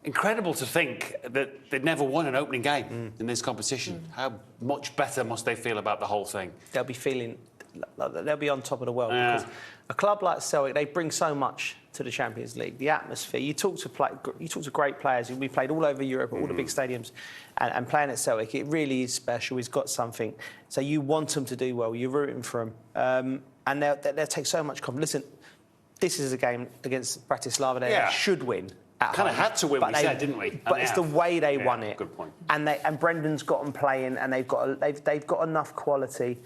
Incredible to think that they'd never won an opening game in this competition. How much better must they feel about the whole thing? They'll be feeling like they'll be on top of the world because a club like Celtic, they bring so much to the Champions League. The atmosphere. You talk to great players. We played all over Europe at all the big stadiums, and playing at Celtic, it really is special. He's got something. So you want them to do well. You're rooting for them, and they'll take so much confidence. Listen, this is a game against Bratislava. They should win. Kind of had to win, we said, didn't we? But it's the way they won it. Good point. And Brendan's got them playing, and they've got enough quality.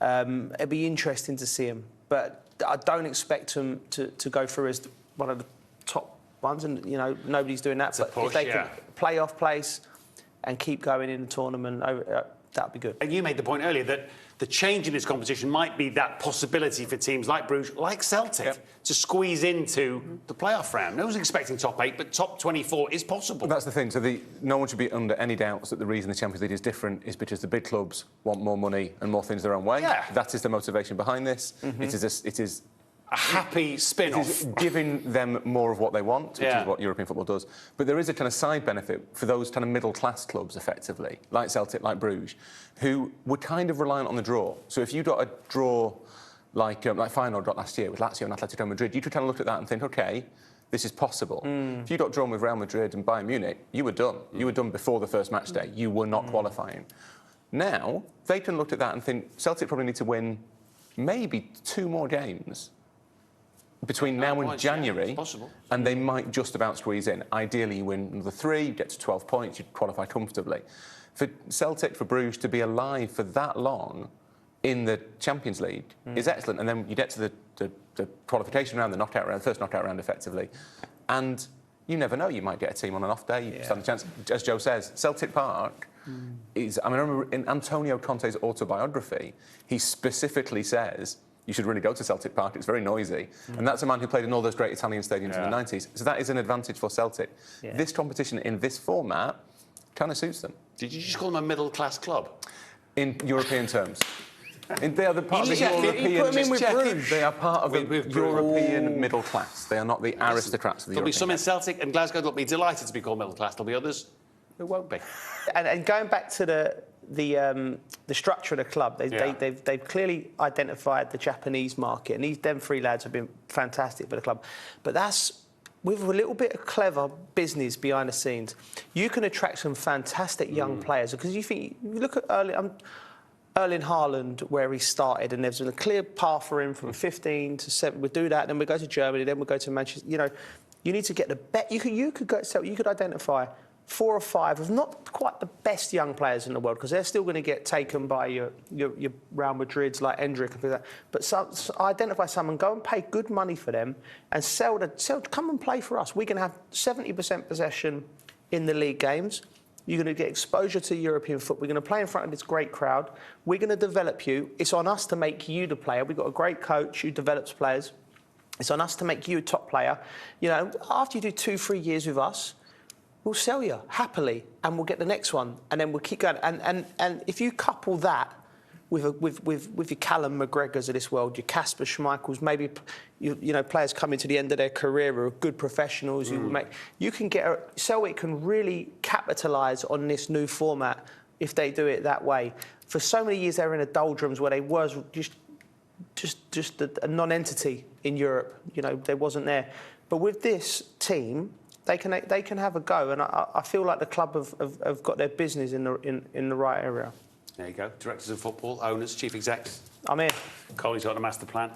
It'd be interesting to see them, but I don't expect them to go through as one of the top ones, and nobody's doing that. But if they can play off place and keep going in the tournament, that'd be good. And you made the point earlier that the change in this competition might be that possibility for teams like Bruges, like Celtic, to squeeze into the playoff round. No one's expecting top 8, but top 24 is possible. That's the thing. So no one should be under any doubts that the reason the Champions League is different is because the big clubs want more money and more things their own way. Yeah. That is the motivation behind this. It is a happy spin-off. It is giving them more of what they want, which is what European football does. But there is a kind of side benefit for those kind of middle-class clubs, effectively, like Celtic, like Bruges, who were kind of reliant on the draw. So if you got a draw like Feyenoord got last year with Lazio and Atletico Madrid, you could kind of look at that and think, OK, this is possible. If you got drawn with Real Madrid and Bayern Munich, you were done. You were done before the first match day. You were not qualifying. Now, they can look at that and think, Celtic probably need to win maybe 2 more games between now and January, and they might just about squeeze in. Ideally, you win another 3, you get to 12 points, you qualify comfortably. For Celtic, for Bruges to be alive for that long in the Champions League is excellent. And then you get to the qualification round, the knockout round, first knockout round, effectively, and you never know. You might get a team on an off day. You stand a chance. As Joe says, Celtic Park is. I remember in Antonio Conte's autobiography, he specifically says, you should really go to Celtic Park. It's very noisy. And that's a man who played in all those great Italian stadiums in the 90s. So that is an advantage for Celtic. This competition in this format kind of suits them. Did you just call them a middle-class club? In European terms. They are the part of the European... They are part of the European middle class. They are not the aristocrats of the European. There'll be some in Celtic and Glasgow that'll be delighted to be called middle class. There'll be others who won't be. And going back to the structure of the club, they've clearly identified the Japanese market, and them 3 lads have been fantastic for the club. But that's with a little bit of clever business behind the scenes. You can attract some fantastic young players, because you look at Erling Haaland, where he started, and there's a clear path for him from 15 to 7. We'll do that, then we'll go to Germany, then we'll go to Manchester. You need to get the best. You could identify 4 or 5 of not quite the best young players in the world, because they're still going to get taken by your Real Madrids like Endrick and things like that. But identify someone, go and pay good money for them, and come and play for us. We can have 70% possession in the league games. You're going to get exposure to European football. We're going to play in front of this great crowd. We're going to develop you. It's on us to make you the player. We've got a great coach who develops players. It's on us to make you a top player. After you do 2-3 years with us, we'll sell you happily, and we'll get the next one, and then we'll keep going. And if you couple that with your Callum McGregors of this world, your Kasper Schmeichels, maybe players coming to the end of their career who are good professionals, Celtic can really capitalise on this new format if they do it that way. For so many years they were in the doldrums where they was just a non-entity in Europe. They wasn't there. But with this team, they can have a go, and I feel like the club have got their business in the right area. There you go. Directors of football, owners, chief execs. I'm here. Coley's got a master plan.